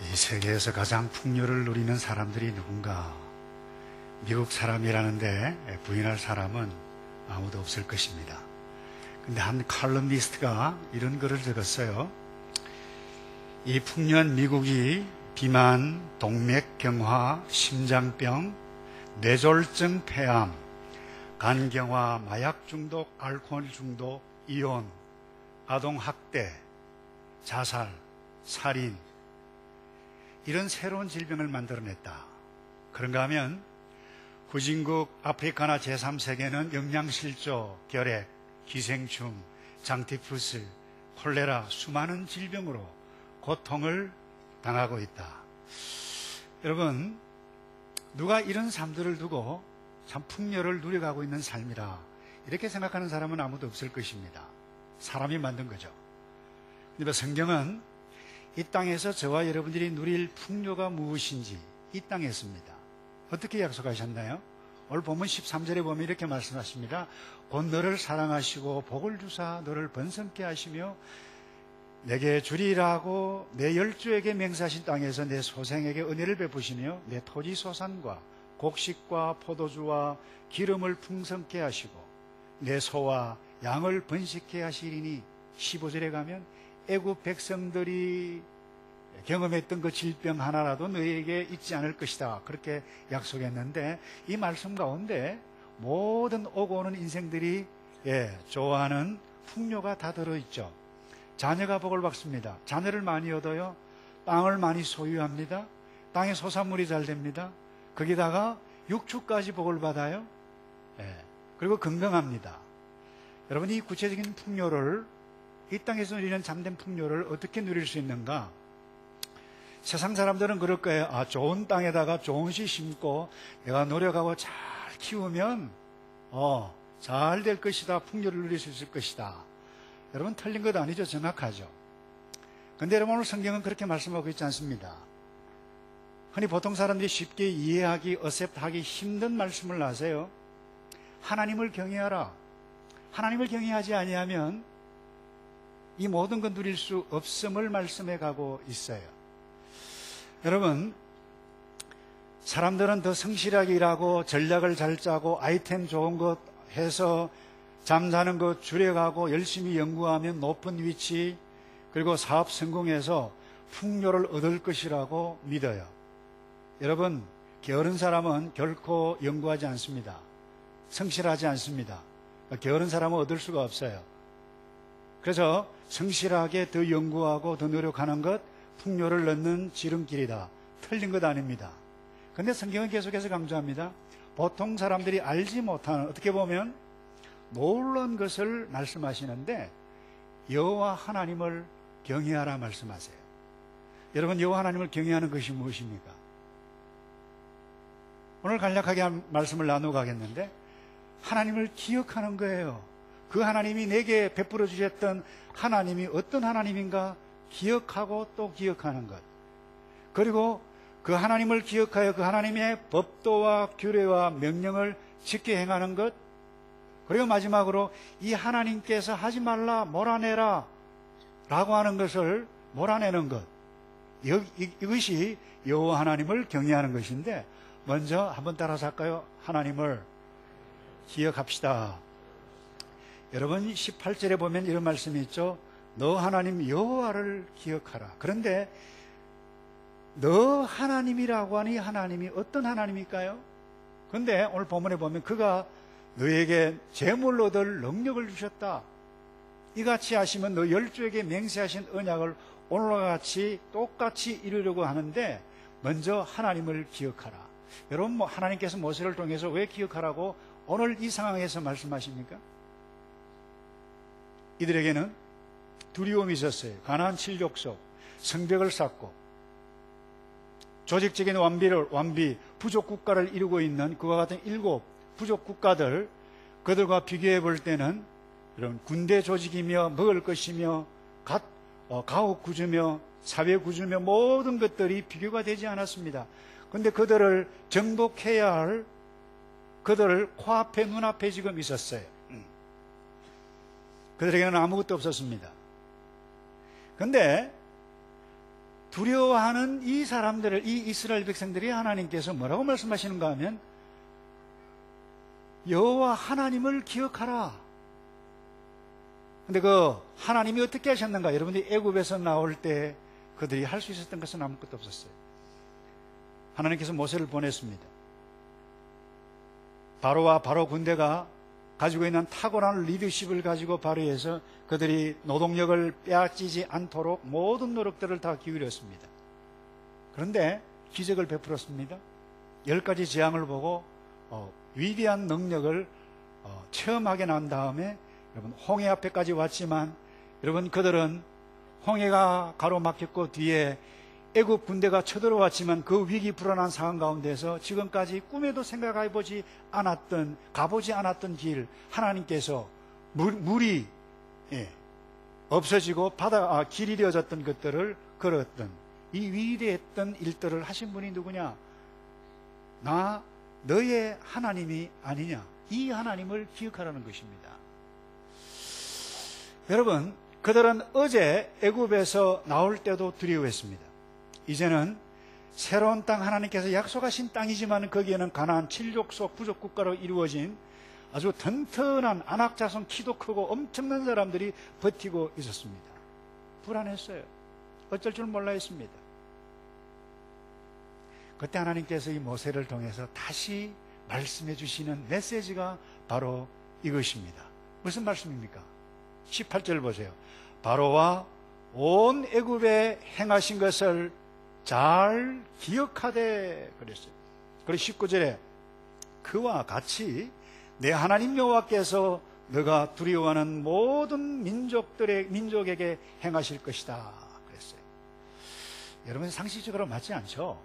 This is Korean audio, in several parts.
이 세계에서 가장 풍요를 누리는 사람들이 누군가? 미국 사람이라는데 부인할 사람은 아무도 없을 것입니다. 근데 한 칼럼니스트가 이런 글을 적었어요. 이 풍요한 미국이 비만, 동맥경화, 심장병, 뇌졸중, 폐암, 간경화, 마약 중독, 알코올 중독, 이혼, 아동학대, 자살, 살인, 이런 새로운 질병을 만들어냈다. 그런가 하면 후진국 아프리카나 제3세계는 영양실조, 결핵, 기생충, 장티푸스, 콜레라, 수많은 질병으로 고통을 당하고 있다. 여러분, 누가 이런 삶들을 두고 참 풍요를 누려가고 있는 삶이라 이렇게 생각하는 사람은 아무도 없을 것입니다. 사람이 만든 거죠. 그런데 성경은 이 땅에서 저와 여러분들이 누릴 풍요가 무엇인지 이 땅에 있습니다. 어떻게 약속하셨나요? 오늘 본문 13절에 보면 이렇게 말씀하십니다. 곧 너를 사랑하시고 복을 주사 너를 번성케 하시며 내게 주리라고 내 열조에게 맹세하신 땅에서 내 소생에게 은혜를 베푸시며 내 토지 소산과 곡식과 포도주와 기름을 풍성케 하시고 내 소와 양을 번식케 하시리니 15절에 가면 애굽 백성들이 경험했던 그 질병 하나라도 너희에게 있지 않을 것이다. 그렇게 약속했는데 이 말씀 가운데 모든 오고 오는 인생들이 좋아하는 풍요가 다 들어있죠. 자녀가 복을 받습니다. 자녀를 많이 얻어요. 땅을 많이 소유합니다. 땅의 소산물이 잘 됩니다. 거기다가 육축까지 복을 받아요. 그리고 건강합니다. 여러분, 이 구체적인 풍요를, 이 땅에서 누리는 참된 풍요를 어떻게 누릴 수 있는가? 세상 사람들은 그럴 거예요. 아, 좋은 땅에다가 좋은 씨 심고 내가 노력하고 잘 키우면 잘 될 것이다. 풍요를 누릴 수 있을 것이다. 여러분, 틀린 것 아니죠? 정확하죠. 근데 여러분, 오늘 성경은 그렇게 말씀하고 있지 않습니다. 흔히 보통 사람들이 쉽게 이해하기, 어셉트하기 힘든 말씀을 하세요. 하나님을 경외하라. 하나님을 경외하지 아니하면 이 모든 건 누릴 수 없음을 말씀해 가고 있어요. 여러분, 사람들은 더 성실하게 일하고 전략을 잘 짜고 아이템 좋은 것 해서 잠자는 것 줄여가고 열심히 연구하면 높은 위치 그리고 사업 성공해서 풍요를 얻을 것이라고 믿어요. 여러분, 게으른 사람은 결코 연구하지 않습니다. 성실하지 않습니다. 게으른 사람은 얻을 수가 없어요. 그래서 성실하게 더 연구하고 더 노력하는 것, 풍요를 넣는 지름길이다. 틀린 것 아닙니다. 그런데 성경은 계속해서 강조합니다. 보통 사람들이 알지 못하는, 어떻게 보면 놀라운 것을 말씀하시는데 여호와 하나님을 경외하라 말씀하세요. 여러분, 여호와 하나님을 경외하는 것이 무엇입니까? 오늘 간략하게 말씀을 나누고 가겠는데 하나님을 기억하는 거예요. 그 하나님이 내게 베풀어 주셨던 하나님이 어떤 하나님인가 기억하고 또 기억하는 것. 그리고 그 하나님을 기억하여 그 하나님의 법도와 규례와 명령을 지켜 행하는 것. 그리고 마지막으로 이 하나님께서 하지 말라 몰아내라 라고 하는 것을 몰아내는 것. 이것이 여호와 하나님을 경외하는 것인데 먼저 한번 따라서 할까요? 하나님을 기억합시다. 여러분, 18절에 보면 이런 말씀이 있죠. 너 하나님 여호와를 기억하라. 그런데 너 하나님이라고 하니 하나님이 어떤 하나님일까요? 그런데 오늘 본문에 보면 그가 너에게 재물을 얻을 능력을 주셨다. 이같이 하시면 너 열조에게 맹세하신 언약을 오늘과 같이 똑같이 이루려고 하는데 먼저 하나님을 기억하라. 여러분, 하나님께서 모세를 통해서 왜 기억하라고 오늘 이 상황에서 말씀하십니까? 이들에게는 두려움이 있었어요. 가나안 7족속, 성벽을 쌓고 조직적인 완비, 부족 국가를 이루고 있는 그와 같은 7 부족 국가들, 그들과 비교해 볼 때는 이런 군대 조직이며 먹을 것이며 가옥 구조며 사회 구조며 모든 것들이 비교가 되지 않았습니다. 그런데 그들을 정복해야 할 그들을 코앞에 눈앞에 지금 있었어요. 그들에게는 아무것도 없었습니다. 그런데 두려워하는 이 사람들을, 이 이스라엘 백성들이 하나님께서 뭐라고 말씀하시는가 하면 여호와 하나님을 기억하라. 근데 그 하나님이 어떻게 하셨는가? 여러분들이 애굽에서 나올 때 그들이 할 수 있었던 것은 아무것도 없었어요. 하나님께서 모세를 보냈습니다. 바로와 바로 군대가 가지고 있는 탁월한 리더십을 가지고 발휘해서 그들이 노동력을 빼앗기지 않도록 모든 노력들을 다 기울였습니다. 그런데 기적을 베풀었습니다. 10가지 재앙을 보고 위대한 능력을 체험하게 난 다음에 여러분 홍해 앞에까지 왔지만 여러분 그들은 홍해가 가로막혔고 뒤에 애굽 군대가 쳐들어왔지만 그 위기 불안한 상황 가운데서 지금까지 꿈에도 생각해보지 않았던, 가보지 않았던 길, 하나님께서 물이 없어지고 길이 되어졌던 것들을 걸었던 이 위대했던 일들을 하신 분이 누구냐? 나 너의 하나님이 아니냐? 이 하나님을 기억하라는 것입니다. 여러분, 그들은 어제 애굽에서 나올 때도 두려워했습니다. 이제는 새로운 땅, 하나님께서 약속하신 땅이지만 거기에는 가나안 7족속 부족 국가로 이루어진 아주 튼튼한 안악자손, 키도 크고 엄청난 사람들이 버티고 있었습니다. 불안했어요. 어쩔 줄 몰라 했습니다. 그때 하나님께서 이 모세를 통해서 다시 말씀해 주시는 메시지가 바로 이것입니다. 무슨 말씀입니까? 18절 보세요. 바로와 온 애굽에 행하신 것을 잘 기억하되 그랬어요. 그리고 19절에 그와 같이 내 하나님 여호와께서 너가 두려워하는 모든 민족에게 행하실 것이다 그랬어요. 여러분 상식적으로 맞지 않죠?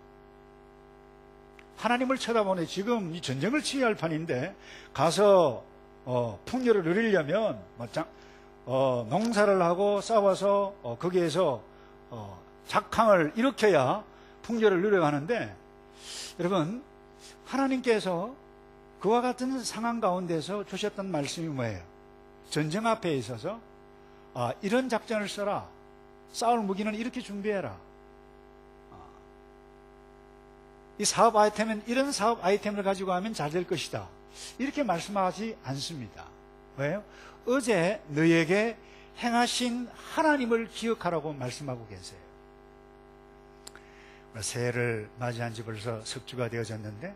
하나님을 쳐다보니 지금 이 전쟁을 치어야 할 판인데 가서 풍요를 누리려면 농사를 하고 싸워서 거기에서 작황을 일으켜야 풍요를 누려고 하는데 여러분 하나님께서 그와 같은 상황 가운데서 주셨던 말씀이 뭐예요? 전쟁 앞에 있어서 이런 작전을 써라. 싸울 무기는 이렇게 준비해라. 이 사업 아이템은 이런 사업 아이템을 가지고 하면 잘 될 것이다. 이렇게 말씀하지 않습니다. 왜요? 어제 너에게 행하신 하나님을 기억하라고 말씀하고 계세요. 새해를 맞이한 지 벌써 석주가 되어졌는데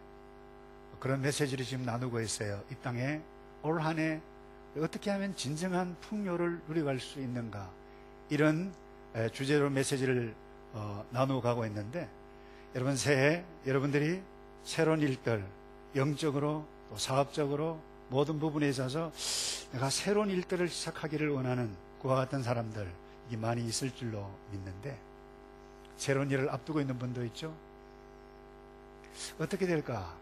그런 메시지를 지금 나누고 있어요. 이 땅에 올 한 해 어떻게 하면 진정한 풍요를 누려갈 수 있는가, 이런 주제로 메시지를 나누고 가고 있는데 여러분 새해 여러분들이 새로운 일들, 영적으로 또 사업적으로 모든 부분에 있어서 내가 새로운 일들을 시작하기를 원하는 그와 같은 사람들 이 많이 있을 줄로 믿는데 새로운 일을 앞두고 있는 분도 있죠. 어떻게 될까?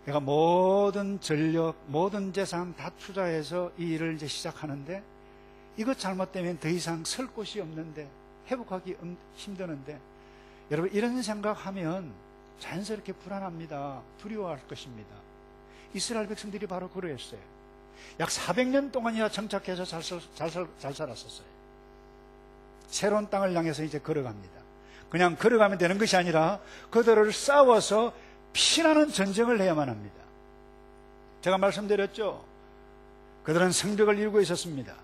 내가 모든 전력, 모든 재산 다 투자해서 이 일을 이제 시작하는데 이것 잘못되면 더 이상 설 곳이 없는데 회복하기 힘드는데 여러분 이런 생각하면 자연스럽게 불안합니다. 두려워할 것입니다. 이스라엘 백성들이 바로 그러했어요. 약 400년 동안이나 정착해서 잘 살았었어요. 새로운 땅을 향해서 이제 걸어갑니다. 그냥 걸어가면 되는 것이 아니라 그들을 싸워서 피나는 전쟁을 해야만 합니다. 제가 말씀드렸죠. 그들은 성벽을 이루고 있었습니다.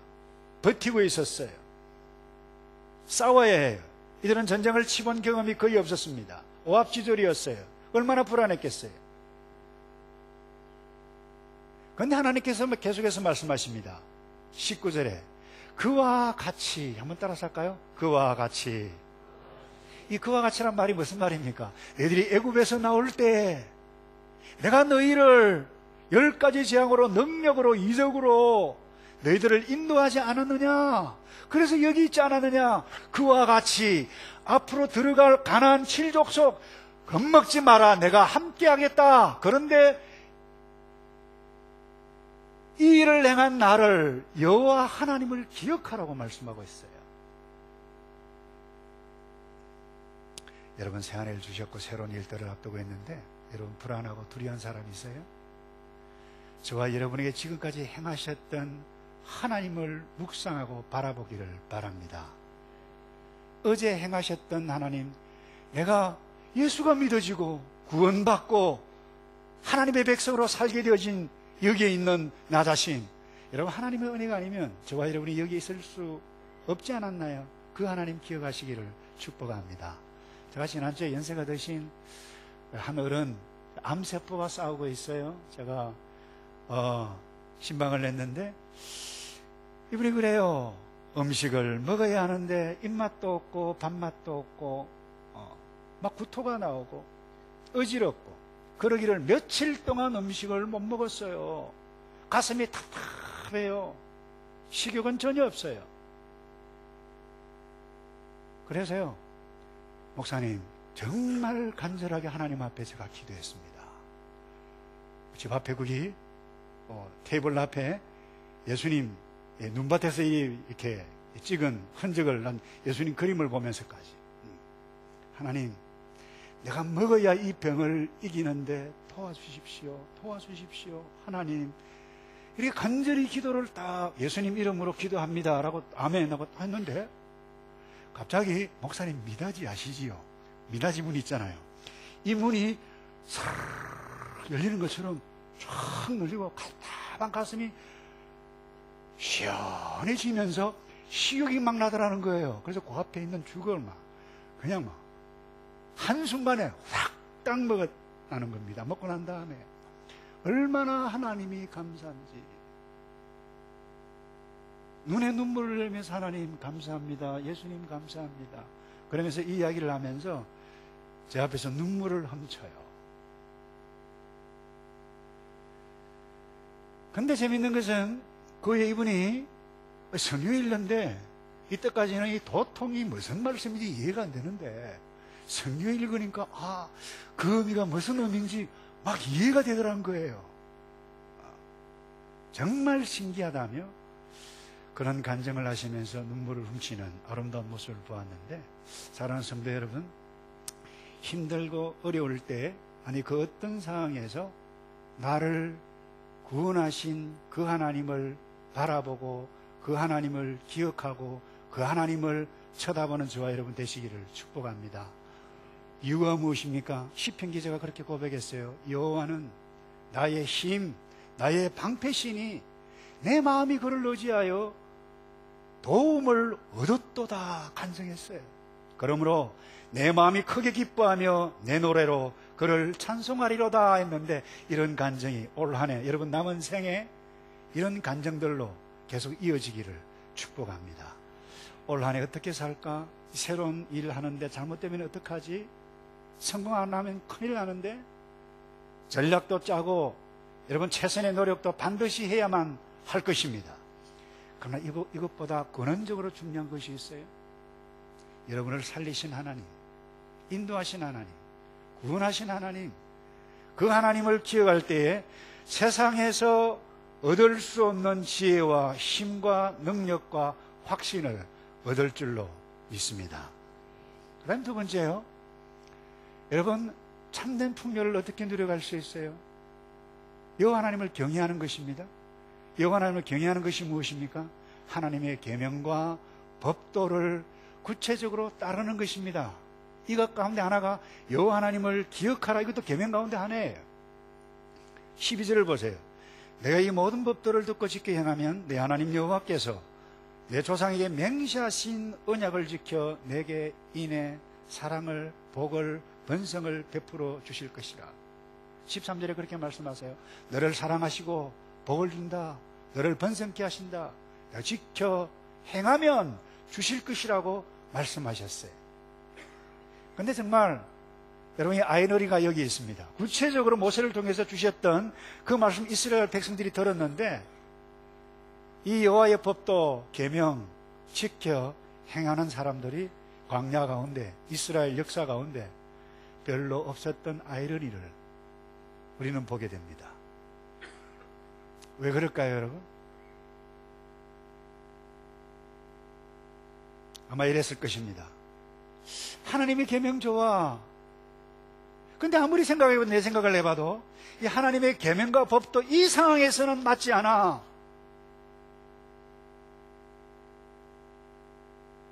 버티고 있었어요. 싸워야 해요. 이들은 전쟁을 치본 경험이 거의 없었습니다. 오합지졸이었어요. 얼마나 불안했겠어요. 그런데 하나님께서 계속해서 말씀하십니다. 19절에 그와 같이, 한번 따라서 할까요? 그와 같이. 이 그와 같이란 말이 무슨 말입니까? 너희들이 애굽에서 나올 때 내가 너희를 10가지 재앙으로, 능력으로, 이적으로 너희들을 인도하지 않았느냐? 그래서 여기 있지 않았느냐? 그와 같이 앞으로 들어갈 가나안 7족속 겁먹지 마라. 내가 함께 하겠다. 그런데 이 일을 행한 나를, 여호와 하나님을 기억하라고 말씀하고 있어요. 여러분 새 한 해를 주셨고 새로운 일들을 앞두고 있는데 여러분 불안하고 두려운 사람이 있어요? 저와 여러분에게 지금까지 행하셨던 하나님을 묵상하고 바라보기를 바랍니다. 어제 행하셨던 하나님, 내가 예수가 믿어지고 구원받고 하나님의 백성으로 살게 되어진 여기에 있는 나 자신, 여러분 하나님의 은혜가 아니면 저와 여러분이 여기 있을 수 없지 않았나요? 그 하나님 기억하시기를 축복합니다. 제가 지난주에 연세가 드신 한 어른, 암세포가 싸우고 있어요. 제가 신방을 냈는데 이분이 그래요. 음식을 먹어야 하는데 입맛도 없고 밥맛도 없고 막 구토가 나오고 어지럽고 그러기를 며칠 동안 음식을 못 먹었어요. 가슴이 답답해요. 식욕은 전혀 없어요. 그래서요, 목사님 정말 간절하게 하나님 앞에 제가 기도했습니다. 집 앞에 거기 테이블 앞에 예수님 눈밭에서 이렇게 찍은 흔적을 난 예수님 그림을 보면서까지, 하나님 내가 먹어야 이 병을 이기는데 도와주십시오. 도와주십시오. 하나님, 이렇게 간절히 기도를 딱 예수님 이름으로 기도합니다 라고 아멘 하고 했는데, 갑자기 목사님 미닫이 아시지요? 미닫이 문 있잖아요. 이 문이 싹 열리는 것처럼 쫙 열리고 답답한 가슴이 시원해지면서 식욕이 막 나더라는 거예요. 그래서 그 앞에 있는 죽을 그냥 한순간에 확 딱 먹었다는 겁니다. 먹고 난 다음에 얼마나 하나님이 감사한지, 눈에 눈물을 흘리면서 하나님 감사합니다. 예수님 감사합니다. 그러면서 이 이야기를 하면서 제 앞에서 눈물을 훔쳐요. 근데 재밌는 것은 그 이분이 성경일는데 이때까지는 이 도통이 무슨 말씀인지 이해가 안 되는데 성경 읽으니까 그 의미가 무슨 의미인지 막 이해가 되더라는 거예요. 정말 신기하다며 그런 간증을 하시면서 눈물을 훔치는 아름다운 모습을 보았는데, 사랑하는 성도 여러분, 힘들고 어려울 때, 아니 그 어떤 상황에서 나를 구원하신 그 하나님을 바라보고 그 하나님을 기억하고 그 하나님을 쳐다보는 저와 여러분 되시기를 축복합니다. 이유가 무엇입니까? 시편 기자가 그렇게 고백했어요. 여호와는 나의 힘, 나의 방패시니 내 마음이 그를 의지하여 도움을 얻었도다 간증했어요. 그러므로 내 마음이 크게 기뻐하며 내 노래로 그를 찬송하리로다 했는데, 이런 간증이 올 한 해 여러분 남은 생에 이런 간증들로 계속 이어지기를 축복합니다. 올 한 해 어떻게 살까? 새로운 일 하는데 잘못되면 어떡하지? 성공 안 하면 큰일 나는데, 전략도 짜고 여러분 최선의 노력도 반드시 해야만 할 것입니다. 그러나 이것보다 근원적으로 중요한 것이 있어요. 여러분을 살리신 하나님, 인도하신 하나님, 구원하신 하나님, 그 하나님을 기억할 때에 세상에서 얻을 수 없는 지혜와 힘과 능력과 확신을 얻을 줄로 믿습니다. 그 다음 두 번째요, 여러분 참된 풍요를 어떻게 누려갈 수 있어요? 여호와 하나님을 경외하는 것입니다. 여호와 하나님을 경외하는 것이 무엇입니까? 하나님의 계명과 법도를 구체적으로 따르는 것입니다. 이것 가운데 하나가 여호와 하나님을 기억하라, 이것도 계명 가운데 하나예요. 12절을 보세요. 내가 이 모든 법도를 듣고 지켜 행하면 내 하나님 여호와께서 내 조상에게 맹세하신 언약을 지켜 내게 인해 사랑을, 복을, 번성을 베풀어 주실 것이라. 13절에 그렇게 말씀하세요. 너를 사랑하시고 복을 준다, 너를 번성케 하신다, 내가 지켜 행하면 주실 것이라고 말씀하셨어요. 근데 정말 여러분이 아이너리가 여기 있습니다. 구체적으로 모세를 통해서 주셨던 그 말씀 이스라엘 백성들이 들었는데, 이 여호와의 법도 계명 지켜 행하는 사람들이 광야 가운데, 이스라엘 역사 가운데 별로 없었던 아이러니를 우리는 보게 됩니다. 왜 그럴까요, 여러분? 아마 이랬을 것입니다. 하나님의 계명 좋아. 근데 아무리 생각해봐도, 내 생각을 해봐도 이 하나님의 계명과 법도 이 상황에서는 맞지 않아.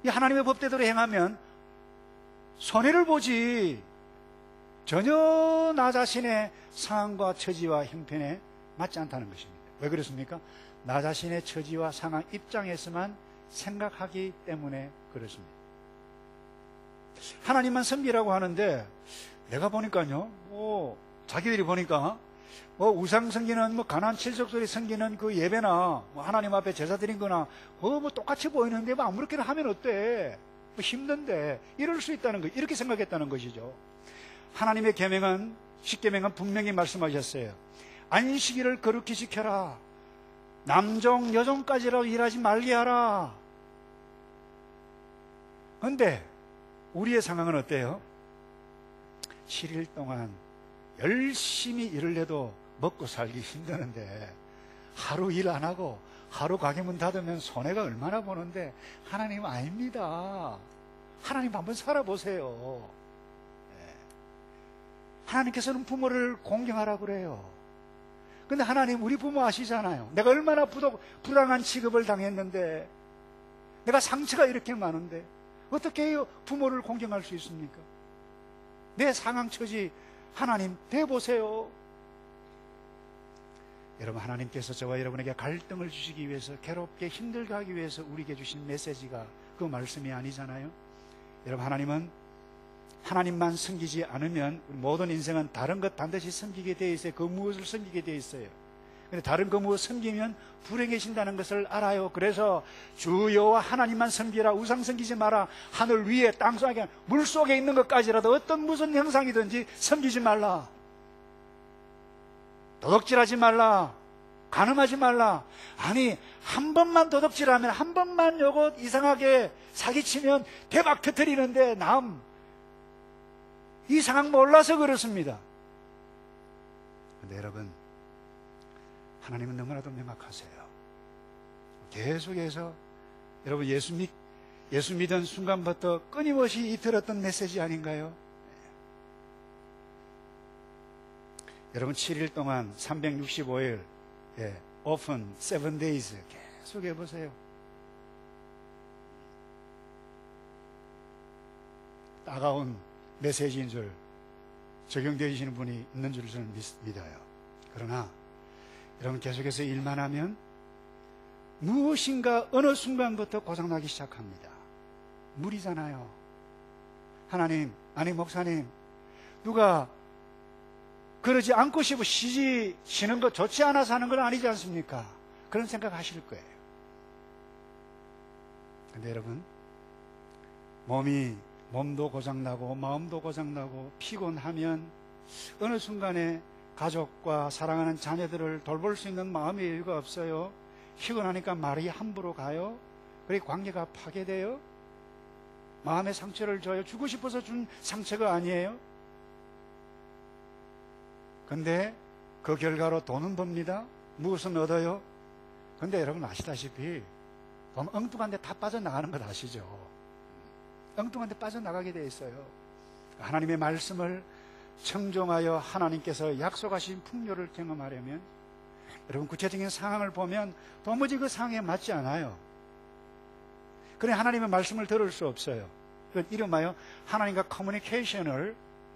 이 하나님의 법대로 행하면 손해를 보지 전혀 나 자신의 상황과 처지와 형편에 맞지 않다는 것입니다. 왜 그렇습니까? 나 자신의 처지와 상황 입장에서만 생각하기 때문에 그렇습니다. 하나님만 섬기라고 하는데 내가 보니까요, 자기들이 보니까 우상 섬기는 가나안 칠족들이 섬기는 그 예배나 하나님 앞에 제사 드린 거나 똑같이 보이는데 아무렇게나 하면 어때? 힘든데 이럴 수 있다는 거, 이렇게 생각했다는 것이죠. 하나님의 계명은, 십계명은 분명히 말씀하셨어요. 안식일을 거룩히 지켜라. 남종 여종까지라도 일하지 말게 하라. 그런데 우리의 상황은 어때요? 7일 동안 열심히 일을 해도 먹고 살기 힘드는데 하루 일 안 하고 하루 가게문 닫으면 손해가 얼마나 보는데, 하나님 아닙니다. 하나님 한번 살아보세요. 하나님께서는 부모를 공경하라고 그래요. 근데 하나님 우리 부모 아시잖아요. 내가 얼마나 부당한 취급을 당했는데, 내가 상처가 이렇게 많은데 어떻게 부모를 공경할 수 있습니까? 내 상황 처지 하나님 대보세요. 여러분, 하나님께서 저와 여러분에게 갈등을 주시기 위해서, 괴롭게 힘들게 하기 위해서 우리에게 주신 메시지가 그 말씀이 아니잖아요. 여러분, 하나님은 하나님만 섬기지 않으면 우리 모든 인생은 다른 것 반드시 섬기게 되어 있어요. 그 무엇을 섬기게 되어 있어요. 근데 다른 그 무엇 섬기면 불행해진다는 것을 알아요. 그래서 주 여호와 하나님만 섬기라, 우상 섬기지 마라, 하늘 위에 땅 속에 물 속에 있는 것까지라도 어떤 무슨 형상이든지 섬기지 말라, 도둑질하지 말라, 간음하지 말라. 아니, 한 번만 도둑질하면, 한 번만 요거 이상하게 사기치면 대박 터뜨리는데 이 상황 몰라서 그렇습니다. 그런데 여러분, 하나님은 너무나도 명확하세요. 계속해서 여러분, 예수 믿은 순간부터 끊임없이 들었던 메시지 아닌가요? 여러분, 7일 동안 365일, often 7 days 계속 해보세요. 따가운 메시지인 줄 적용되시는 분이 있는 줄 저는 믿어요. 그러나 여러분, 계속해서 일만 하면 무엇인가 어느 순간부터 고장나기 시작합니다. 물이잖아요. 하나님, 아니 목사님, 누가 그러지 않고 싶어 쉬는 거 좋지 않아서 하는 건 아니지 않습니까? 그런 생각 하실 거예요. 근데 여러분, 몸도 고장나고 마음도 고장나고 피곤하면 어느 순간에 가족과 사랑하는 자녀들을 돌볼 수 있는 마음의 여유가 없어요. 피곤하니까 말이 함부로 가요. 그리고 관계가 파괴돼요. 마음의 상처를 줘요. 주고 싶어서 준 상처가 아니에요. 근데 그 결과로 돈은 법니다. 무엇은 얻어요? 근데 여러분 아시다시피 돈 엉뚱한 데 다 빠져나가는 것 아시죠? 엉뚱한 데 빠져나가게 돼 있어요. 하나님의 말씀을 청종하여 하나님께서 약속하신 풍요를 경험하려면, 여러분 구체적인 상황을 보면 도무지 그 상황에 맞지 않아요. 그래 하나님의 말씀을 들을 수 없어요. 이름하여 하나님과 커뮤니케이션을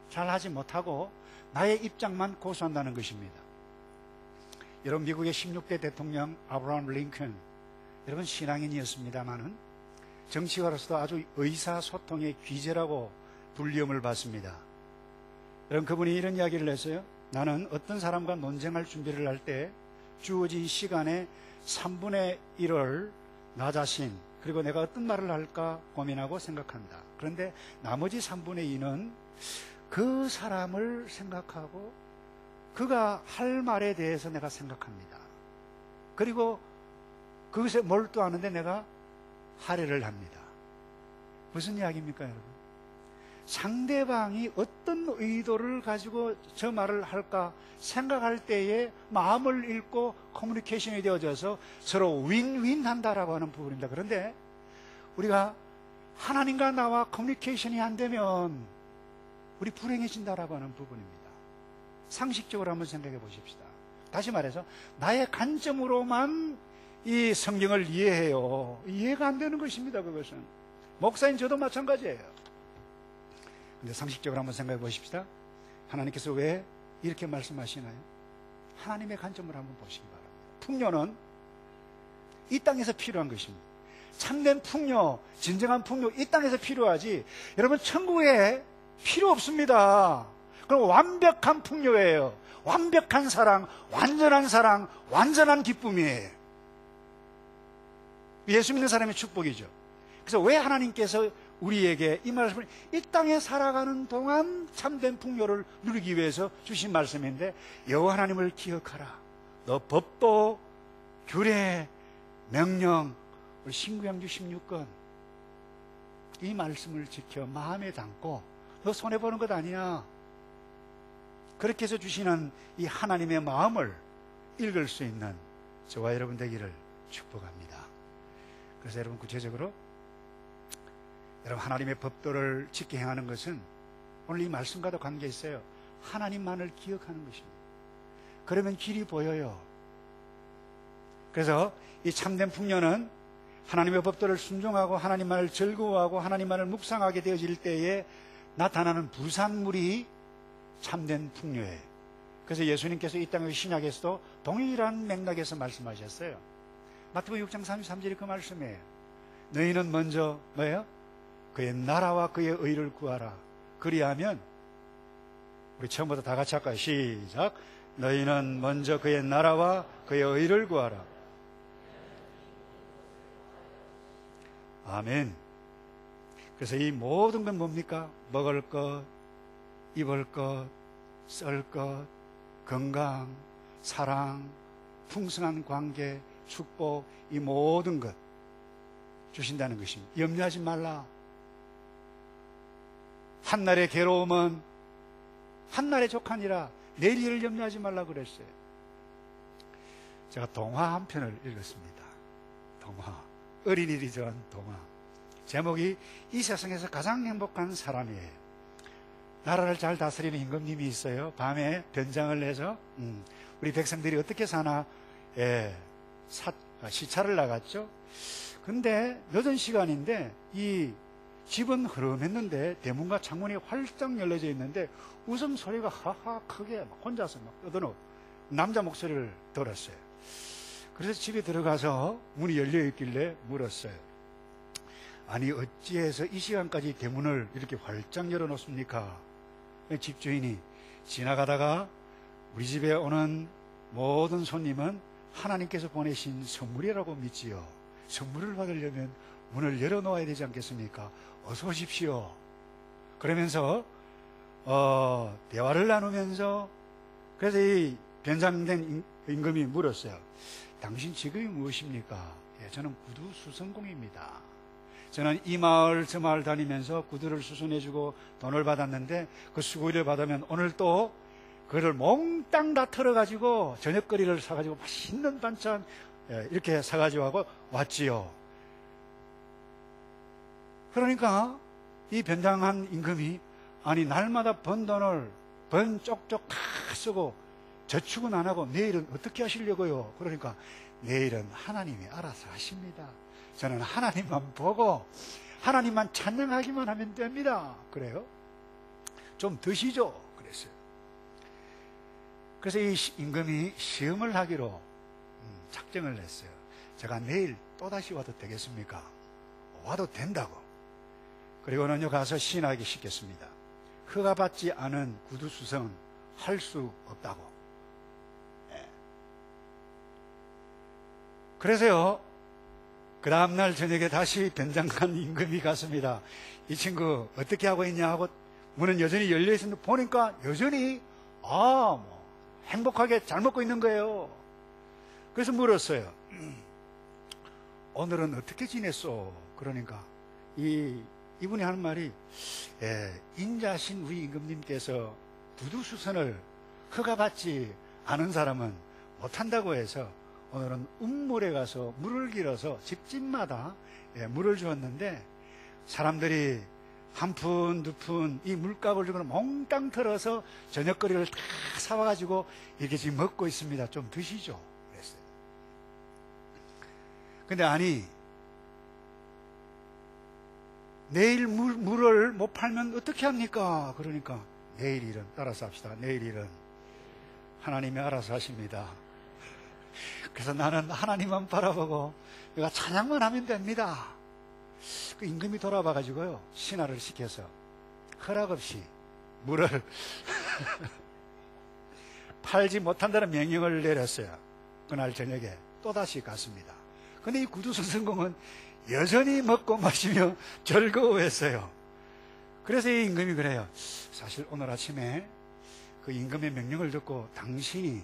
잘 하지 못하고 나의 입장만 고수한다는 것입니다. 여러분, 미국의 16대 대통령 아브라함 링컨, 여러분 신앙인이었습니다마는 정치가로서도 아주 의사소통의 귀재라고 불리움을 받습니다. 여러분, 그분이 이런 이야기를 했어요. 나는 어떤 사람과 논쟁할 준비를 할 때 주어진 시간의 3분의 1을 나 자신, 그리고 내가 어떤 말을 할까 고민하고 생각한다. 그런데 나머지 3분의 2는 그 사람을 생각하고 그가 할 말에 대해서 내가 생각합니다. 그리고 그것에 몰두하는데 내가 할애를 합니다. 무슨 이야기입니까, 여러분? 상대방이 어떤 의도를 가지고 저 말을 할까 생각할 때에 마음을 읽고 커뮤니케이션이 되어져서 서로 윈윈 한다라고 하는 부분입니다. 그런데 우리가 하나님과 나와 커뮤니케이션이 안 되면 우리 불행해진다라고 하는 부분입니다. 상식적으로 한번 생각해 보십시다. 다시 말해서 나의 관점으로만 이 성경을 이해해요. 이해가 안 되는 것입니다. 그것은 목사인 저도 마찬가지예요. 근데 상식적으로 한번 생각해 보십시다. 하나님께서 왜 이렇게 말씀하시나요? 하나님의 관점을 한번 보시기 바랍니다. 풍요는 이 땅에서 필요한 것입니다. 참된 풍요, 진정한 풍요, 이 땅에서 필요하지, 여러분 천국에 필요 없습니다. 그럼 완벽한 풍요예요. 완벽한 사랑, 완전한 기쁨이에요. 예수 믿는 사람의 축복이죠. 그래서 왜 하나님께서 우리에게 이 말씀을 이 땅에 살아가는 동안 참된 풍요를 누리기 위해서 주신 말씀인데, 여호와 하나님을 기억하라. 너 법도 규례 명령 신구약주 16권 이 말씀을 지켜 마음에 담고 너 손해보는 것 아니야. 그렇게 해서 주시는 이 하나님의 마음을 읽을 수 있는 저와 여러분 되기를 축복합니다. 그래서 여러분 구체적으로 여러분 하나님의 법도를 지켜 행하는 것은 오늘 이 말씀과도 관계 있어요. 하나님만을 기억하는 것입니다. 그러면 길이 보여요. 그래서 이 참된 풍요는 하나님의 법도를 순종하고 하나님만을 즐거워하고 하나님만을 묵상하게 되어질 때에 나타나는 부산물이 참된 풍요예요. 그래서 예수님께서 이 땅의 신약에서도 동일한 맥락에서 말씀하셨어요. 마태복음 6장 33절이 그 말씀이에요. 너희는 먼저 뭐예요? 그의 나라와 그의 의를 구하라. 그리하면 우리 처음부터 다 같이 할까요? 시작. 너희는 먼저 그의 나라와 그의 의를 구하라. 아멘. 그래서 이 모든 건 뭡니까? 먹을 것, 입을 것, 쓸 것, 건강, 사랑, 풍성한 관계, 축복, 이 모든 것 주신다는 것입니다. 염려하지 말라. 한날의 괴로움은 한날의 족하니라. 내일 일을 염려하지 말라 그랬어요. 제가 동화 한 편을 읽었습니다. 동화. 어린이들이 좋아하는 동화. 제목이 이 세상에서 가장 행복한 사람이에요. 나라를 잘 다스리는 임금님이 있어요. 밤에 변장을 내서 우리 백성들이 어떻게 사나 시차를 나갔죠. 근데 늦은 시간인데 이 집은 흐름했는데 대문과 창문이 활짝 열려져 있는데 웃음소리가 하하 크게 혼자서 막 떠드는 남자 목소리를 들었어요. 그래서 집에 들어가서 문이 열려 있길래 물었어요. 아니 어찌해서 이 시간까지 대문을 이렇게 활짝 열어놓습니까? 집주인이 지나가다가 우리 집에 오는 모든 손님은 하나님께서 보내신 선물이라고 믿지요. 선물을 받으려면 문을 열어놓아야 되지 않겠습니까? 어서 오십시오. 그러면서 대화를 나누면서 그래서 이 변장된 임금이 물었어요. 당신 직업이 무엇입니까? 예, 저는 구두 수선공입니다. 저는 이 마을 저 마을 다니면서 구두를 수선해주고 돈을 받았는데 그 수고일을 받으면 오늘 또 그걸 몽땅 다 털어가지고 저녁거리를 사가지고 맛있는 반찬 이렇게 사가지고 하고 왔지요. 그러니까 이 변장한 임금이 아니 날마다 번 돈을 번 쪽쪽 다 쓰고 저축은 안 하고 내일은 어떻게 하시려고요? 그러니까 내일은 하나님이 알아서 하십니다. 저는 하나님만 보고 하나님만 찬양하기만 하면 됩니다. 그래요? 좀 드시죠. 그랬어요. 그래서 이 임금이 시험을 하기로 작정을 냈어요. 제가 내일 또다시 와도 되겠습니까? 와도 된다고. 그리고는요 가서 시인하기 시켰습니다. 허가받지 않은 구두수성은 할 수 없다고. 그래서요 그 다음날 저녁에 다시 변장한 임금이 갔습니다. 이 친구 어떻게 하고 있냐 하고 문은 여전히 열려있었는데 보니까 여전히 행복하게 잘 먹고 있는 거예요. 그래서 물었어요. 오늘은 어떻게 지냈어? 그러니까 이분이 하는 말이 인자신 우리 임금님께서 구두수선을 허가받지 않은 사람은 못한다고 해서 오늘은 운물에 가서 물을 길어서 집집마다 물을 주었는데 사람들이 한 푼, 두 푼 이 물값을 주고 몽땅 털어서 저녁거리를 다 사와가지고 이렇게 지금 먹고 있습니다. 좀 드시죠. 그랬어요. 근데 아니 내일 물을 못 팔면 어떻게 합니까? 그러니까 내일 일은 따라서 합시다. 내일 일은 하나님이 알아서 하십니다. 그래서 나는 하나님만 바라보고 내가 찬양만 하면 됩니다. 그 임금이 돌아봐 가지고요, 신하를 시켜서 허락 없이 물을 팔지 못한다는 명령을 내렸어요. 그날 저녁에 또다시 갔습니다. 근데 이 구두선성공은 여전히 먹고 마시며 즐거워했어요. 그래서 이 임금이 그래요. 사실 오늘 아침에 그 임금의 명령을 듣고 당신이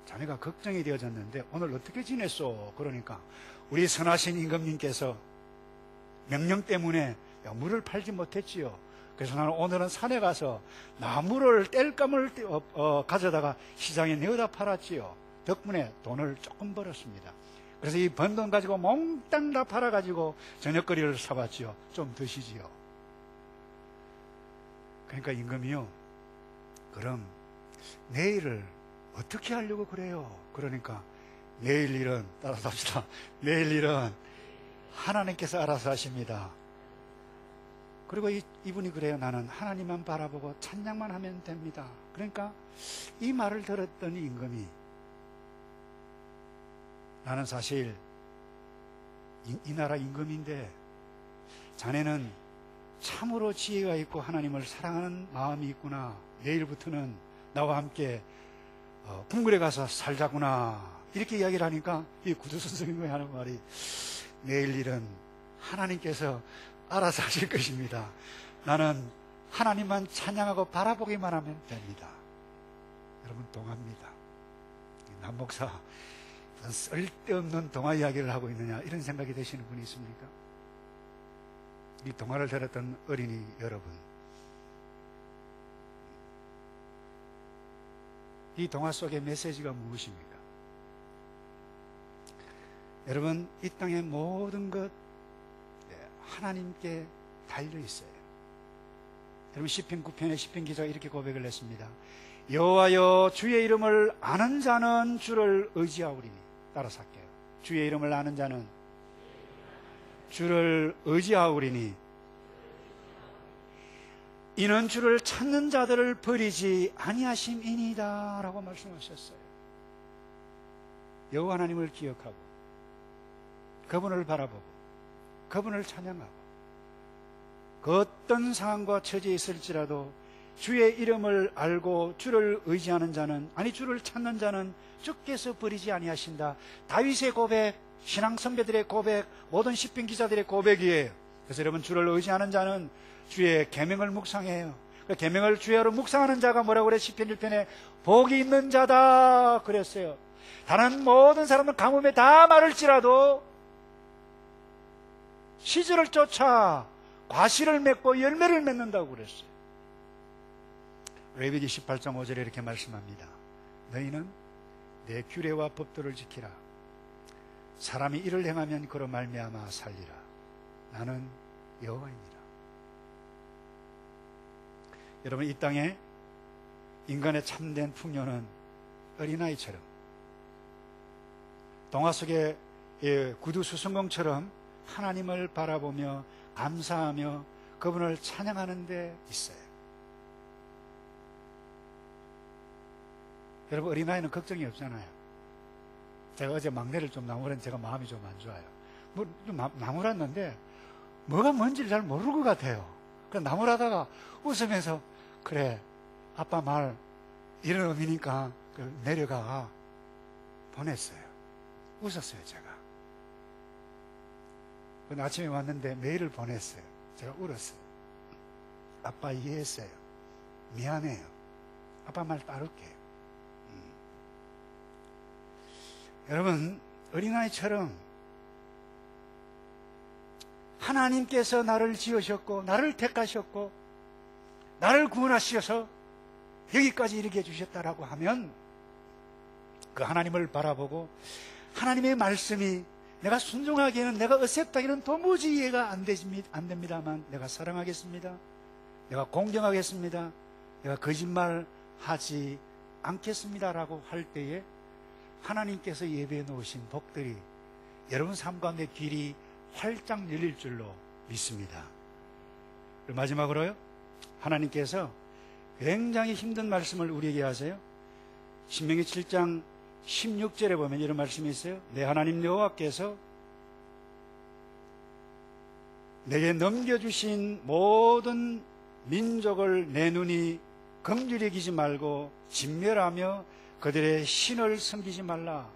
자네가 걱정이 되어졌는데 오늘 어떻게 지냈소? 그러니까 우리 선하신 임금님께서 명령 때문에 물을 팔지 못했지요. 그래서 나는 오늘은 산에 가서 나무를 땔감을 가져다가 시장에 내어다 팔았지요. 덕분에 돈을 조금 벌었습니다. 그래서 이 번 돈 가지고 몽땅 다 팔아가지고 저녁거리를 사봤지요. 좀 드시지요. 그러니까 임금이요, 그럼 내일을 어떻게 하려고 그래요? 그러니까 내일 일은, 따라서 합시다. 내일 일은 하나님께서 알아서 하십니다. 그리고 이분이 그래요. 나는 하나님만 바라보고 찬양만 하면 됩니다. 그러니까 이 말을 들었던 임금이, 나는 사실 이 나라 임금인데 자네는 참으로 지혜가 있고 하나님을 사랑하는 마음이 있구나. 내일부터는 나와 함께 궁궐에 가서 살자구나. 이렇게 이야기를 하니까 이 구두선생님이 하는 말이, 내일 일은 하나님께서 알아서 하실 것입니다. 나는 하나님만 찬양하고 바라보기만 하면 됩니다. 여러분, 동화입니다. 남 목사 쓸데없는 동화 이야기를 하고 있느냐, 이런 생각이 드시는 분이 있습니까? 이 동화를 들었던 어린이 여러분, 이 동화 속의 메시지가 무엇입니까? 여러분, 이 땅의 모든 것 하나님께 달려 있어요. 여러분, 시편 9편의 시편 기자가 이렇게 고백을 했습니다. 여호와여, 주의 이름을 아는 자는 주를 의지하오리니. 따라서 할게요. 주의 이름을 아는 자는 주를 의지하오리니 이는 주를 찾는 자들을 버리지 아니하심이니이다 라고 말씀하셨어요. 여호와 하나님을 기억하고 그분을 바라보고 그분을 찬양하고 그 어떤 상황과 처지에 있을지라도 주의 이름을 알고 주를 의지하는 자는, 아니 주를 찾는 자는 주께서 버리지 아니하신다. 다윗의 고백, 신앙 선배들의 고백, 모든 시편 기자들의 고백이에요. 그래서 여러분, 주를 의지하는 자는 주의 계명을 묵상해요. 그 계명을 주야로 묵상하는 자가 뭐라고 그래? 시편 1편에 복이 있는 자다 그랬어요. 다른 모든 사람은 가뭄에 다 마를지라도 시절을 쫓아 과실을 맺고 열매를 맺는다고 그랬어요. 레위기 18장 5절에 이렇게 말씀합니다. 너희는 내 규례와 법도를 지키라. 사람이 이를 행하면 그로 말미암아 살리라. 나는 여호와입니다. 여러분, 이 땅에 인간의 참된 풍요는 어린아이처럼, 동화 속의 구두수성공처럼 하나님을 바라보며 감사하며 그분을 찬양하는 데 있어요. 여러분, 어린아이는 걱정이 없잖아요. 제가 어제 막내를 좀 나무랬는데 제가 마음이 좀 안 좋아요. 좀 나무랐는데 뭐가 뭔지를 잘 모를 것 같아요. 그래서 나무라다가 웃으면서, 그래, 아빠 말 이런 의미니까 내려가 보냈어요. 웃었어요, 제가. 근데 아침에 왔는데 메일을 보냈어요. 제가 울었어요. 아빠 이해했어요. 미안해요. 아빠 말 따를게요. 여러분, 어린아이처럼 하나님께서 나를 지으셨고 나를 택하셨고 나를 구원하셔서 여기까지 이르게 해주셨다라고 하면 그 하나님을 바라보고 하나님의 말씀이 내가 순종하기에는, 내가 어셉하기는 도무지 이해가 안 됩니다만 내가 사랑하겠습니다. 내가 공경하겠습니다. 내가 거짓말하지 않겠습니다라고 할 때에 하나님께서 예배해 놓으신 복들이 여러분 삶 가운데 길이 활짝 열릴 줄로 믿습니다. 마지막으로요, 하나님께서 굉장히 힘든 말씀을 우리에게 하세요. 신명기 7장 16절에 보면 이런 말씀이 있어요. 내 하나님 여호와께서 내게 넘겨주신 모든 민족을 내 눈이 긍휼히 여기지 말고 진멸하며 그들의 신을 섬기지 말라.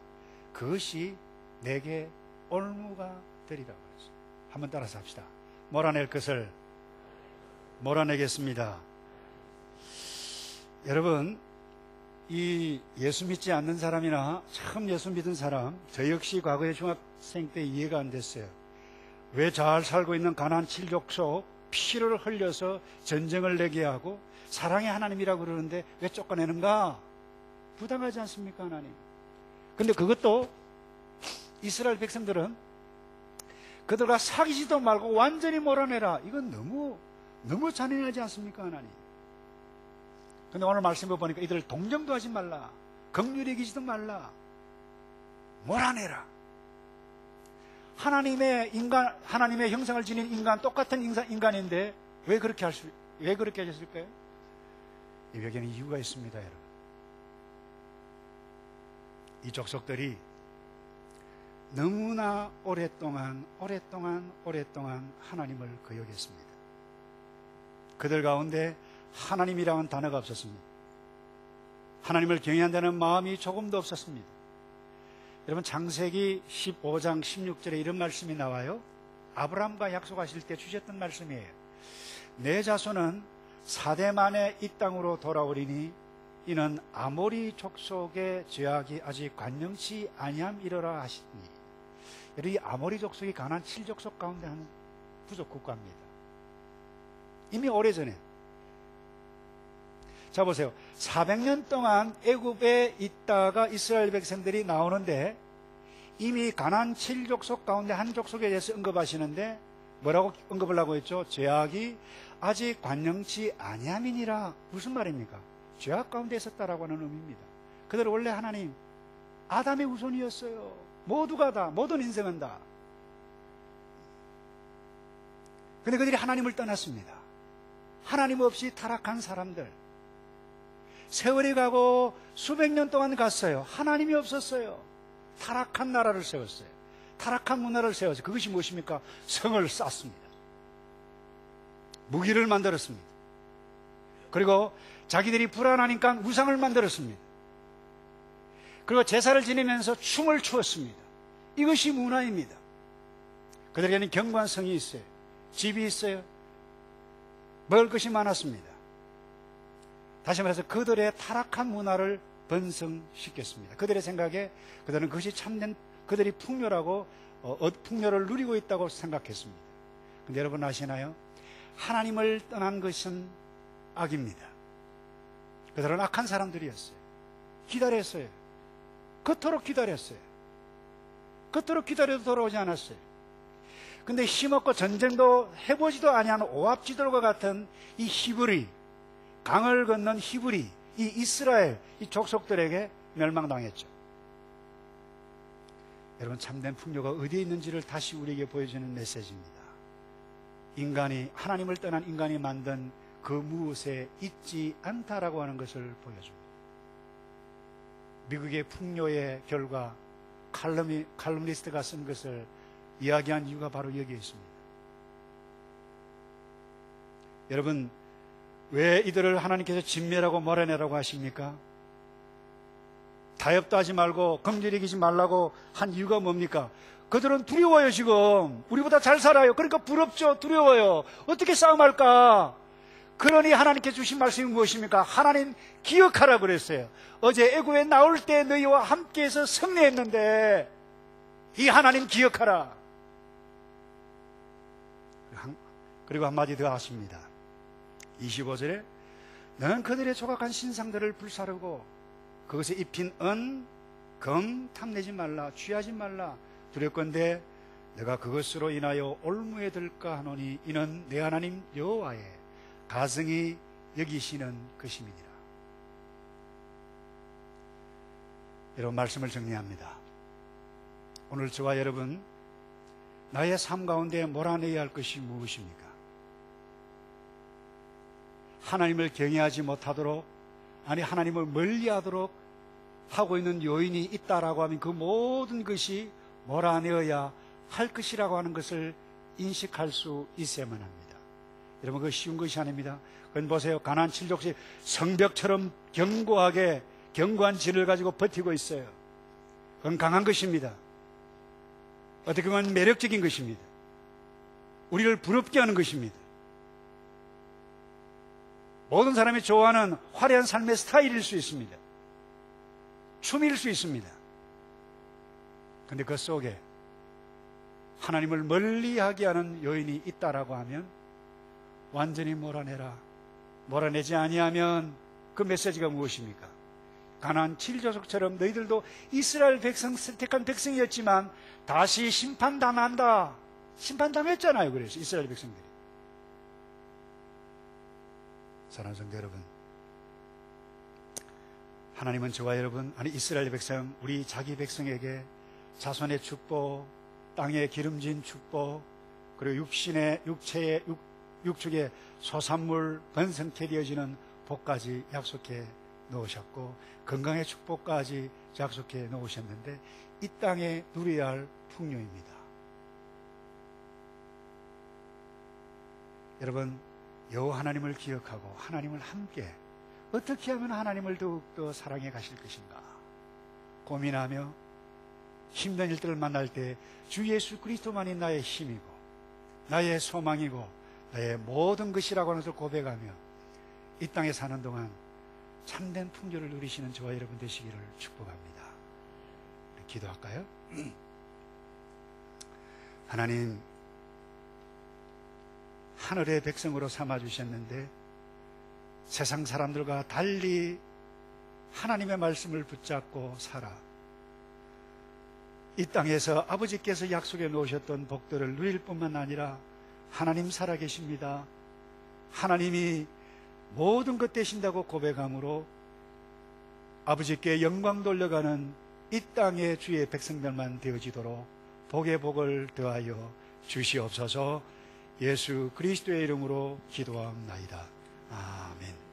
그것이 내게 올무가 되리라. 한번 따라서 합시다. 몰아낼 것을 몰아내겠습니다. 여러분, 이 예수 믿지 않는 사람이나 처음 예수 믿은 사람, 저 역시 과거에 중학생 때 이해가 안 됐어요. 왜 잘 살고 있는 가나안 7족속 피를 흘려서 전쟁을 내게 하고 사랑의 하나님이라고 그러는데 왜 쫓아내는가? 부당하지 않습니까, 하나님? 근데 그것도 이스라엘 백성들은 그들과 사귀지도 말고 완전히 몰아내라. 이건 너무 잔인하지 않습니까, 하나님? 근데 오늘 말씀을 보니까 이들을 동정도 하지 말라, 긍휼히 여기지도 말라, 몰아내라. 하나님의 형상을 지닌 인간, 똑같은 인간인데 왜 그렇게 하셨을까요? 여기에는 이유가 있습니다, 여러분. 이 족속들이 너무나 오랫동안 하나님을 거역했습니다. 그들 가운데 하나님이라는 단어가 없었습니다. 하나님을 경외한다는 마음이 조금도 없었습니다. 여러분, 창세기 15장 16절에 이런 말씀이 나와요. 아브라함과 약속하실 때 주셨던 말씀이에요. 내 자손은 4대 만에 이 땅으로 돌아오리니 이는 아모리 족속의 죄악이 아직 관영치 아니함이러라 하시니. 여러분, 이 아모리 족속이 가나안 7족속 가운데 한 부족 국가입니다. 이미 오래전에. 자, 보세요. 400년 동안 애굽에 있다가 이스라엘 백성들이 나오는데 이미 가나안 7족속 가운데 한 족속에 대해서 언급하시는데 뭐라고 언급을 하고 있죠? 죄악이 아직 관영치 아니함이니라. 무슨 말입니까? 죄악 가운데 있었다라고 하는 의미입니다. 그들 원래 하나님 아담의 후손이었어요. 모두가 다, 모든 인생은 다. 근데 그들이 하나님을 떠났습니다. 하나님 없이 타락한 사람들. 세월이 가고 수백 년 동안 갔어요. 하나님이 없었어요. 타락한 나라를 세웠어요. 타락한 문화를 세웠어요. 그것이 무엇입니까? 성을 쌓습니다. 무기를 만들었습니다. 그리고 자기들이 불안하니까 우상을 만들었습니다. 그리고 제사를 지내면서 춤을 추었습니다. 이것이 문화입니다. 그들에게는 경관성이 있어요. 집이 있어요. 먹을 것이 많았습니다. 다시 말해서 그들의 타락한 문화를 번성시켰습니다. 그들의 생각에 그들은 그것이 참된, 그들이 풍요라고 풍요를 누리고 있다고 생각했습니다. 근데 여러분 아시나요? 하나님을 떠난 것은 악입니다. 그들은 악한 사람들이었어요. 기다렸어요. 그토록 기다렸어요. 그토록 기다려도 돌아오지 않았어요. 근데 힘없고 전쟁도 해보지도 아니한 오합지졸과 같은 이 히브리, 강을 건넌 히브리, 이 이스라엘, 이 족속들에게 멸망당했죠. 여러분, 참된 풍요가 어디에 있는지를 다시 우리에게 보여주는 메시지입니다. 인간이, 하나님을 떠난 인간이 만든 그 무엇에 있지 않다라고 하는 것을 보여줍니다. 미국의 풍요의 결과 칼럼니스트가 쓴 것을 이야기한 이유가 바로 여기에 있습니다. 여러분, 왜 이들을 하나님께서 진멸하고 몰아내라고 하십니까? 타협도 하지 말고 긍휼히 여기지 말라고 한 이유가 뭡니까? 그들은 두려워요. 지금 우리보다 잘 살아요. 그러니까 부럽죠. 두려워요. 어떻게 싸움할까? 그러니 하나님께 주신 말씀이 무엇입니까? 하나님 기억하라 그랬어요. 어제 애굽에 나올 때 너희와 함께해서 승리했는데 이 하나님 기억하라. 그리고 한마디 더 하십니다. 25절에 너는 그들의 조각한 신상들을 불사르고 그것에 입힌 은, 금 탐내지 말라. 취하지 말라. 두렵건대 내가 그것으로 인하여 올무에 들까 하노니 이는 내 하나님 여호와의 가증히 여기시는 것임이니라. 여러분, 말씀을 정리합니다. 오늘 저와 여러분, 나의 삶 가운데 몰아내야 할 것이 무엇입니까? 하나님을 경외하지 못하도록, 아니 하나님을 멀리하도록 하고 있는 요인이 있다라고 하면 그 모든 것이 몰아내어야 할 것이라고 하는 것을 인식할 수 있어야만 합니다. 여러분, 그거 쉬운 것이 아닙니다. 그건 보세요. 가나안 7족이 성벽처럼 견고한 진을 가지고 버티고 있어요. 그건 강한 것입니다. 어떻게 보면 매력적인 것입니다. 우리를 부럽게 하는 것입니다. 모든 사람이 좋아하는 화려한 삶의 스타일일 수 있습니다. 춤일 수 있습니다. 그런데 그 속에 하나님을 멀리하게 하는 요인이 있다라고 하면 완전히 몰아내라. 몰아내지 아니하면 그 메시지가 무엇입니까? 가나안 7족처럼 너희들도 이스라엘 백성, 선택한 백성이었지만 다시 심판당한다. 심판당했잖아요. 그래서 이스라엘 백성들이. 사랑하는 성도 여러분, 하나님은 저와 여러분, 아니 이스라엘 백성, 우리 자기 백성에게 자손의 축복, 땅에 기름진 축복, 그리고 육축의 소산물 번성케 되어지는 복까지 약속해 놓으셨고, 건강의 축복까지 약속해 놓으셨는데, 이 땅에 누려야 할 풍요입니다. 여러분, 여호와 하나님을 기억하고 하나님을 함께 어떻게 하면 하나님을 더욱더 사랑해 가실 것인가 고민하며 힘든 일들을 만날 때 주 예수 그리스도만이 나의 힘이고 나의 소망이고 나의 모든 것이라고 하는 것을 고백하며 이 땅에 사는 동안 참된 풍요를 누리시는 저와 여러분 되시기를 축복합니다. 기도할까요? 하나님, 하늘의 백성으로 삼아주셨는데 세상 사람들과 달리 하나님의 말씀을 붙잡고 살아 이 땅에서 아버지께서 약속해 놓으셨던 복들을 누릴 뿐만 아니라 하나님 살아계십니다. 하나님이 모든 것 되신다고 고백함으로 아버지께 영광 돌려가는 이 땅의 주의 백성들만 되어지도록 복의 복을 더하여 주시옵소서. 예수 그리스도의 이름으로 기도합나이다. 아멘.